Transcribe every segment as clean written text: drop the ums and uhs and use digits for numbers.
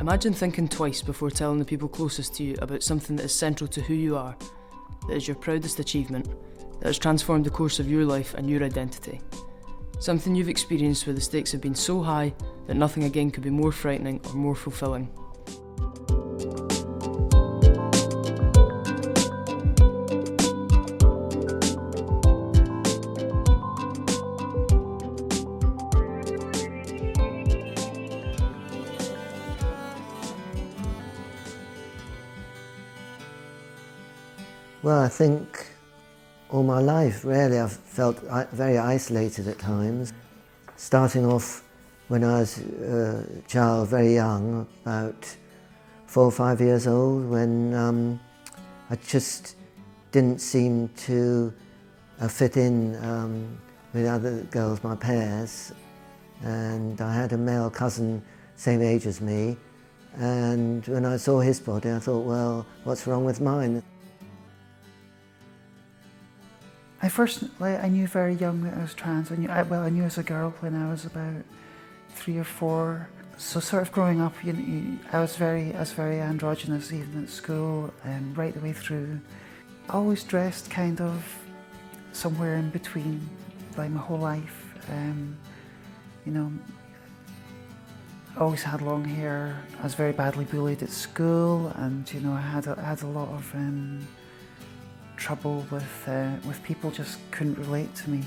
Imagine thinking twice before telling the people closest to you about something that is central to who you are, that is your proudest achievement, that has transformed the course of your life and your identity. Something you've experienced where the stakes have been so high that nothing again could be more frightening or more fulfilling. Well, I think all my life, really, I've felt very isolated at times. Starting off when I was a child, very young, about 4 or 5 years old, when I just didn't seem to fit in with other girls, my peers. And I had a male cousin, same age as me, and when I saw his body, I thought, well, what's wrong with mine? I knew very young that I was trans. I knew as a girl when I was about 3 or 4. So sort of growing up, I was very androgynous, even at school, right the way through. Always dressed kind of somewhere in between, like my whole life. Always had long hair. I was very badly bullied at school, and I had a lot of trouble with people just couldn't relate to me.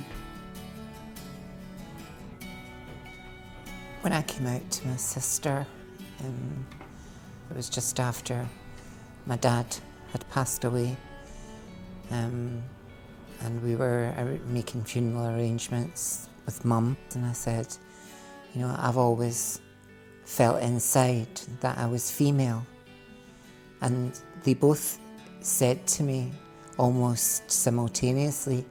When I came out to my sister, it was just after my dad had passed away, and we were making funeral arrangements with Mum, and I said, I've always felt inside that I was female, and they both said to me, almost simultaneously,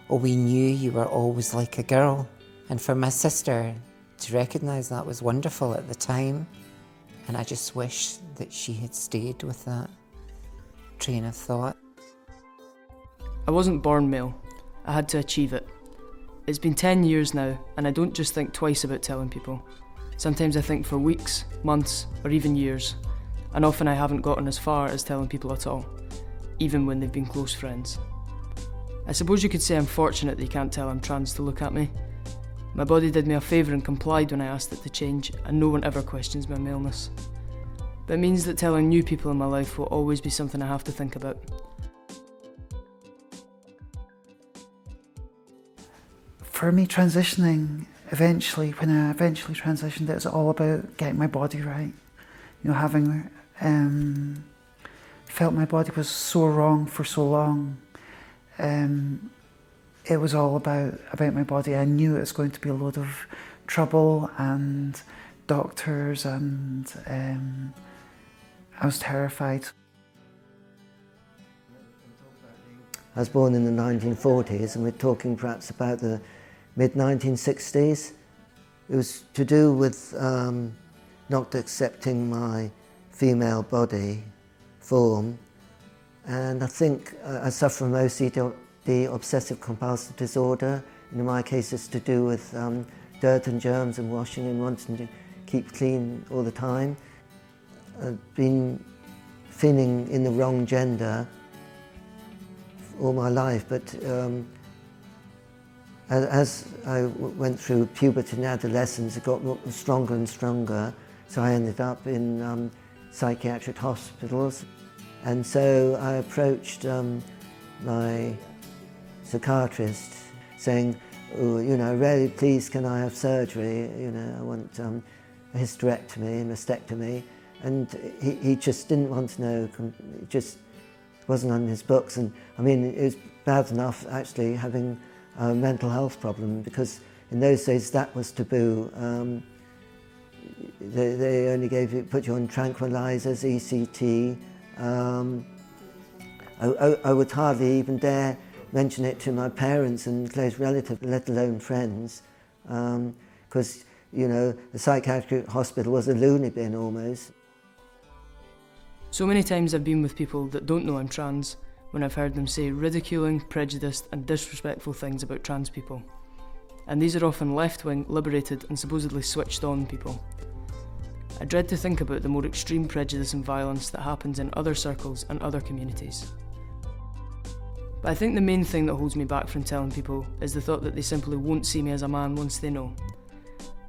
oh, we knew you were always like a girl. And for my sister to recognise that was wonderful at the time, and I just wish that she had stayed with that train of thought. I wasn't born male, I had to achieve it. It's been 10 years now, and I don't just think twice about telling people. Sometimes I think for weeks, months, or even years, and often I haven't gotten as far as telling people at all, even when they've been close friends. I suppose you could say I'm fortunate that you can't tell I'm trans to look at me. My body did me a favour and complied when I asked it to change, and no one ever questions my maleness. But it means that telling new people in my life will always be something I have to think about. For me, transitioning, when I eventually transitioned, it was all about getting my body right. Having felt my body was so wrong for so long. It was all about my body. I knew it was going to be a load of trouble and doctors, and I was terrified. I was born in the 1940s, and we're talking perhaps about the mid-1960s. It was to do with not accepting my female body form, and I think I suffer from OCD, obsessive compulsive disorder, and in my case it's to do with dirt and germs and washing and wanting to keep clean all the time. I've been feeling in the wrong gender all my life, but as I went through puberty and adolescence, it got stronger and stronger, so I ended up in psychiatric hospitals. And so I approached my psychiatrist saying, oh, really, please, can I have surgery? I want a hysterectomy, a mastectomy. And he just didn't want to know, it just wasn't on his books. And I mean, it was bad enough actually having a mental health problem, because in those days that was taboo. They only put you on tranquilizers, ECT. I would hardly even dare mention it to my parents and close relatives, let alone friends, because the psychiatric hospital was a loony bin almost. So many times I've been with people that don't know I'm trans when I've heard them say ridiculing, prejudiced and disrespectful things about trans people. And these are often left-wing, liberated and supposedly switched-on people. I dread to think about the more extreme prejudice and violence that happens in other circles and other communities. But I think the main thing that holds me back from telling people is the thought that they simply won't see me as a man once they know.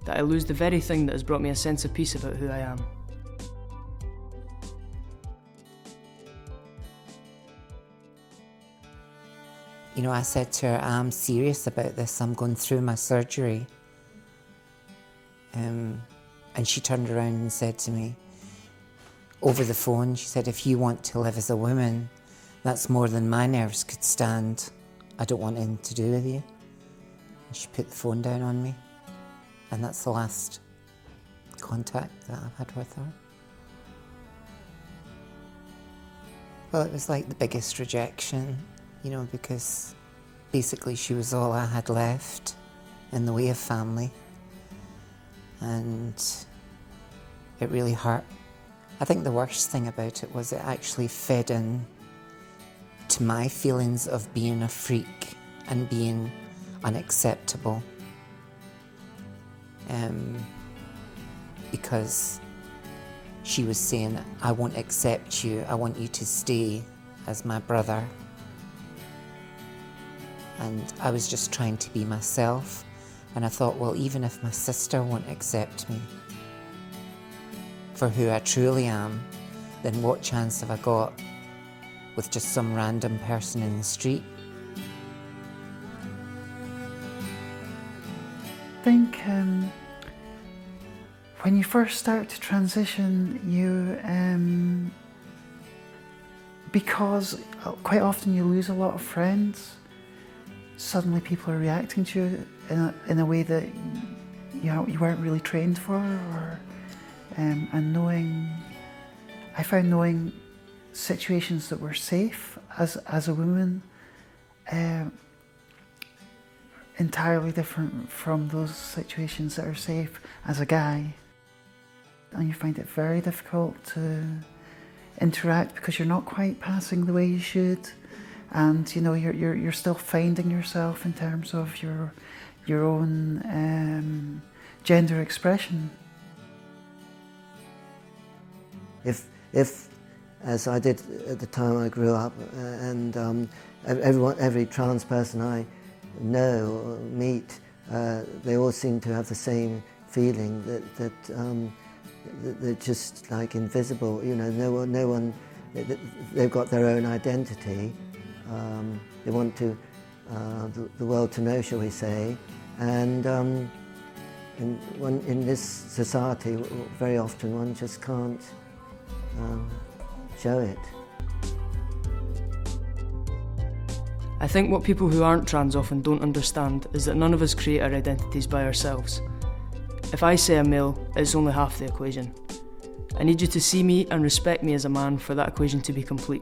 That I lose the very thing that has brought me a sense of peace about who I am. You know, I said to her, I'm serious about this, I'm going through my surgery. And she turned around and said to me, over the phone, she said, if you want to live as a woman, that's more than my nerves could stand. I don't want anything to do with you. And she put the phone down on me. And that's the last contact that I've had with her. Well, it was like the biggest rejection, you know, because basically she was all I had left in the way of family. And it really hurt. I think the worst thing about it was it actually fed in to my feelings of being a freak and being unacceptable. Because she was saying, I won't accept you, I want you to stay as my brother. And I was just trying to be myself. And I thought, well, even if my sister won't accept me for who I truly am, then what chance have I got with just some random person in the street? I think when you first start to transition, because quite often you lose a lot of friends, suddenly people are reacting to you in a way that you weren't really trained for, and I found knowing situations that were safe as a woman entirely different from those situations that are safe as a guy. And you find it very difficult to interact because you're not quite passing the way you should, and you know you're still finding yourself in terms of your own gender expression. If as I did at the time I grew up, and every trans person I know or meet, they all seem to have the same feeling that they're just like invisible. You know, no one. They've got their own identity. They want to the world to know, shall we say, and in this society, very often one just can't show it. I think what people who aren't trans often don't understand is that none of us create our identities by ourselves. If I say I'm male, it's only half the equation. I need you to see me and respect me as a man for that equation to be complete.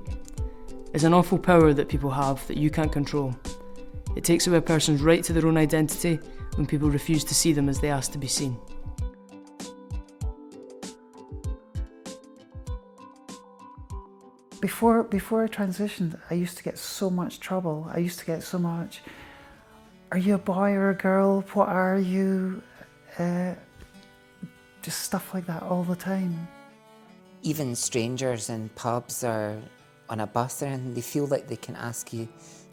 It's an awful power that people have that you can't control. It takes away a person's right to their own identity when people refuse to see them as they ask to be seen. Before I transitioned, I used to get so much trouble. I used to get so much, are you a boy or a girl? What are you? Just stuff like that all the time. Even strangers in pubs or on a bus, and they feel like they can ask you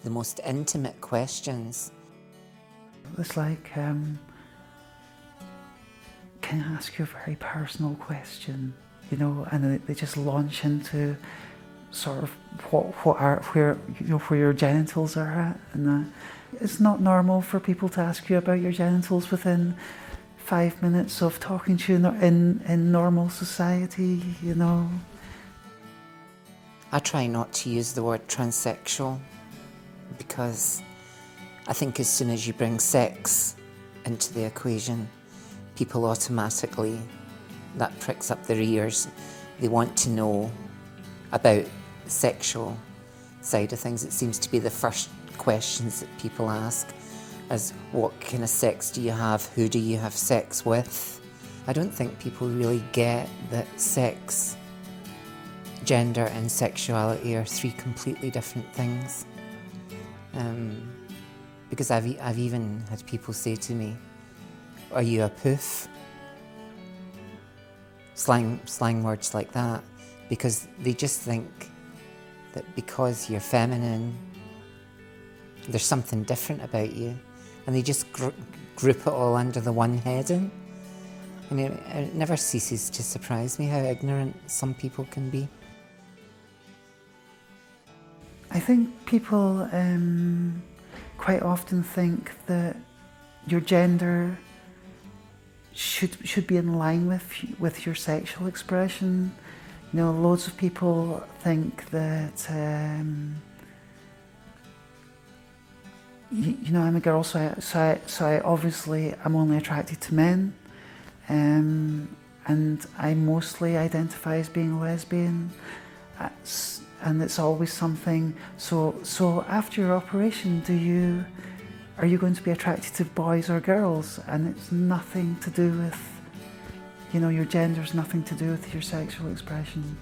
the most intimate questions. It's like, can I ask you a very personal question? You know, and they just launch into sort of where your genitals are at, and it's not normal for people to ask you about your genitals within 5 minutes of talking to you in normal society, you know. I try not to use the word transsexual because I think as soon as you bring sex into the equation, people automatically, that pricks up their ears. They want to know about the sexual side of things. It seems to be the first questions that people ask, as what kind of sex do you have? Who do you have sex with? I don't think people really get that sex, gender and sexuality are three completely different things. Because I've even had people say to me, are you a poof? slang words like that, because they just think that because you're feminine, there's something different about you, and they just group it all under the one heading. And it never ceases to surprise me how ignorant some people can be. I think people quite often think that your gender should be in line with your sexual expression. You know, loads of people think that you know, I'm a girl, so I obviously I'm only attracted to men, and I mostly identify as being a lesbian, and it's always something. So after your operation, are you going to be attracted to boys or girls? And it's nothing to do with, you know, your gender's nothing to do with your sexual expression.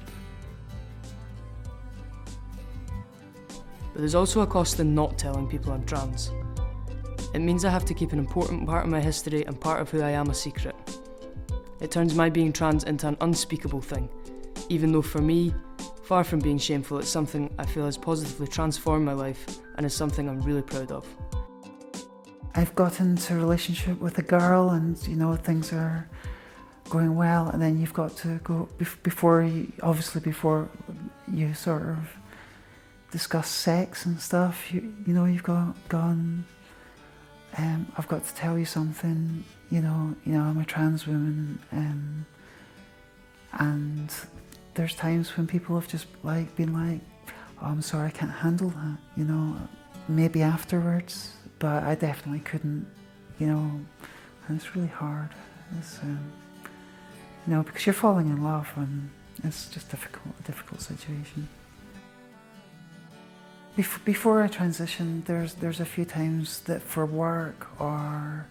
But there's also a cost in not telling people I'm trans. It means I have to keep an important part of my history and part of who I am a secret. It turns my being trans into an unspeakable thing, even though for me, far from being shameful, it's something I feel has positively transformed my life and is something I'm really proud of. I've got into a relationship with a girl, and you know, things are going well, and then you've got to go before you sort of discuss sex and stuff. You know, you've gone. I've got to tell you something. You know, I'm a trans woman, and there's times when people have just been like, "Oh, I'm sorry, I can't handle that." You know, maybe afterwards, but I definitely couldn't. You know, and it's really hard. It's you know, because you're falling in love, and it's just a difficult situation. Before I transitioned, there's a few times that for work or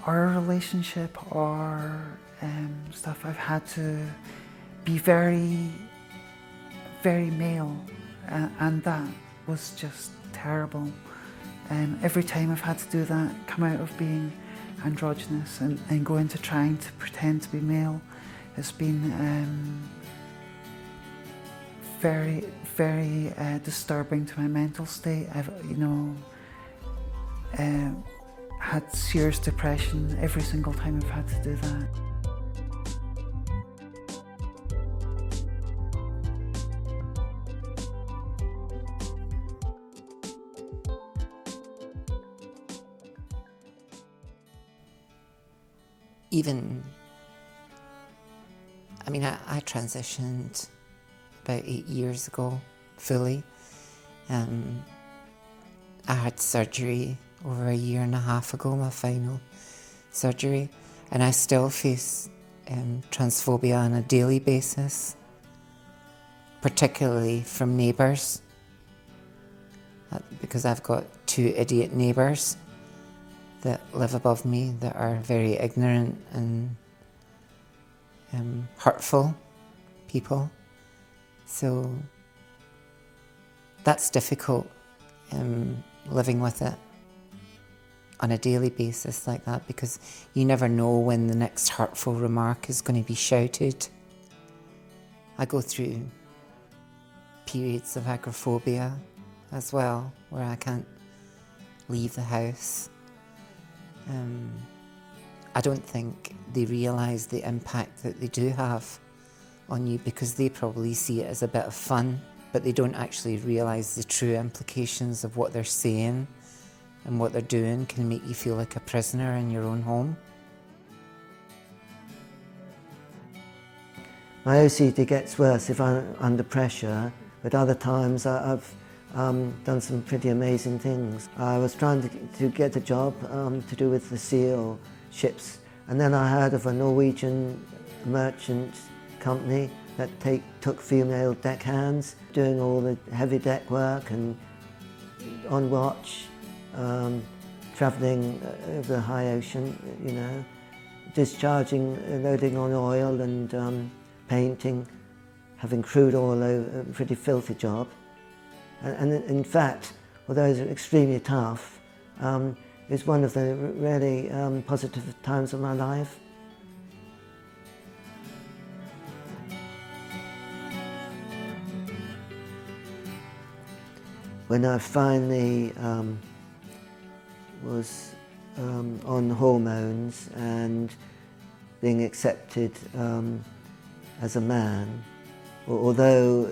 a relationship or stuff, I've had to be very, very male, and that was just terrible. Every time I've had to do that, come out of being androgynous and go into trying to pretend to be male, it's been very, very disturbing to my mental state. I've, you know, had serious depression every single time I've had to do that. I transitioned about 8 years ago, fully. I had surgery over 1.5 years ago, my final surgery, and I still face transphobia on a daily basis, particularly from neighbours, because I've got 2 idiot neighbours that live above me that are very ignorant and hurtful people. So that's difficult, living with it on a daily basis like that, because you never know when the next hurtful remark is going to be shouted. I go through periods of agoraphobia as well, where I can't leave the house. I don't think they realise the impact that they do have on you, because they probably see it as a bit of fun, but they don't actually realise the true implications of what they're saying and what they're doing can make you feel like a prisoner in your own home. My OCD gets worse if I'm under pressure, but other times I've done some pretty amazing things. I was trying to get a job to do with the SEAL ships, and then I heard of a Norwegian merchant company that took female deckhands, doing all the heavy deck work and on watch, travelling over the high ocean, you know, discharging, loading on oil and painting, having crude oil over, a pretty filthy job. And in fact, although it was extremely tough, it was one of the really positive times of my life. when I finally was on hormones and being accepted as a man, although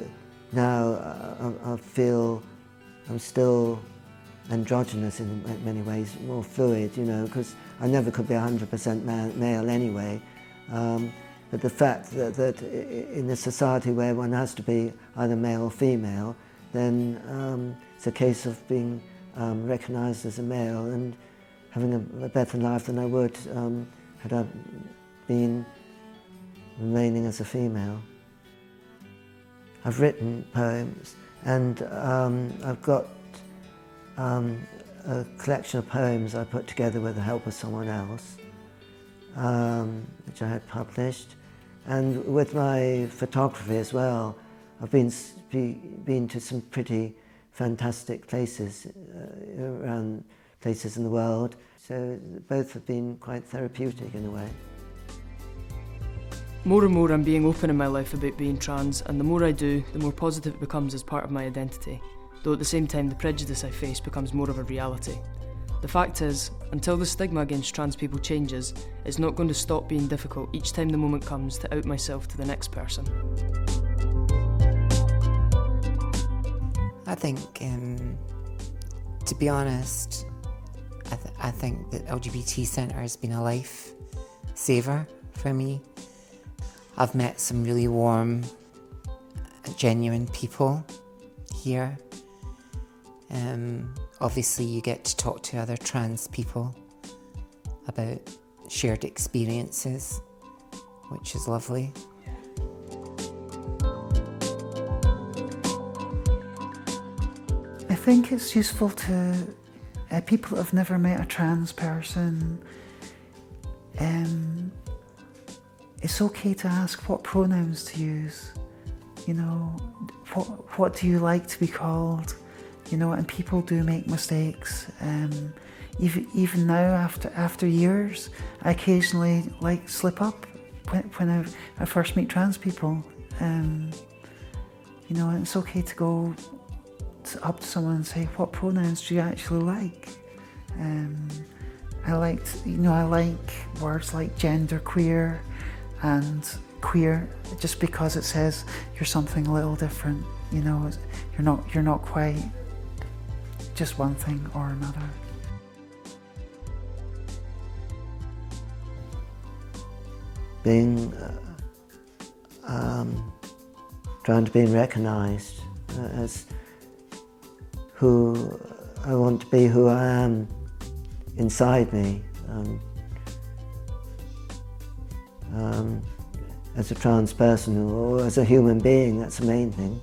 now I feel I'm still androgynous in many ways, more fluid, you know, because I never could be 100% male anyway. But the fact that in a society where one has to be either male or female, then it's a case of being recognised as a male and having a better life than I would had I been remaining as a female. I've written poems, and I've got a collection of poems I put together with the help of someone else, which I had published. And with my photography as well, I've been to some pretty fantastic places around places in the world. So both have been quite therapeutic in a way. More and more I'm being open in my life about being trans, and the more I do, the more positive it becomes as part of my identity. Though at the same time the prejudice I face becomes more of a reality. The fact is, until the stigma against trans people changes, it's not going to stop being difficult each time the moment comes to out myself to the next person. I think, to be honest, I think that LGBT Centre has been a life saver for me. I've met some really warm, genuine people here. Obviously you get to talk to other trans people about shared experiences, which is lovely. I think it's useful to people that have never met a trans person. It's okay to ask what pronouns to use. You know, what do you like to be called? You know, and people do make mistakes. Even now, after years, I occasionally slip up when I first meet trans people. You know, and it's okay to go up to someone and say, what pronouns do you actually like? I like words like gender, queer, and queer, just because it says you're something a little different. You know, you're not quite just one thing or another. Being trying to be recognised as who I want to be, who I am inside me. As a trans person or as a human being, that's the main thing.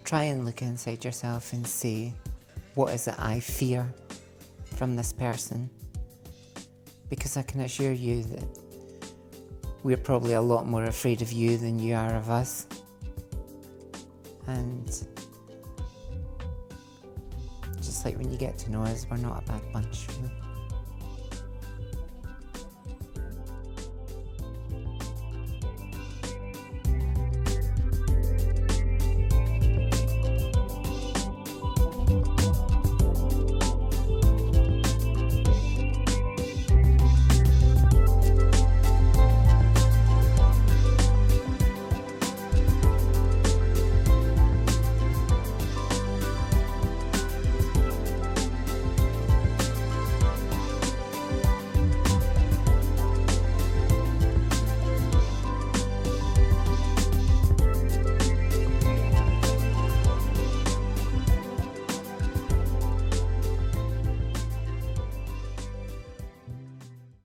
Try and look inside yourself and say, what is it I fear from this person? Because I can assure you that we're probably a lot more afraid of you than you are of us. And just like when you get to know us, we're not a bad bunch, really.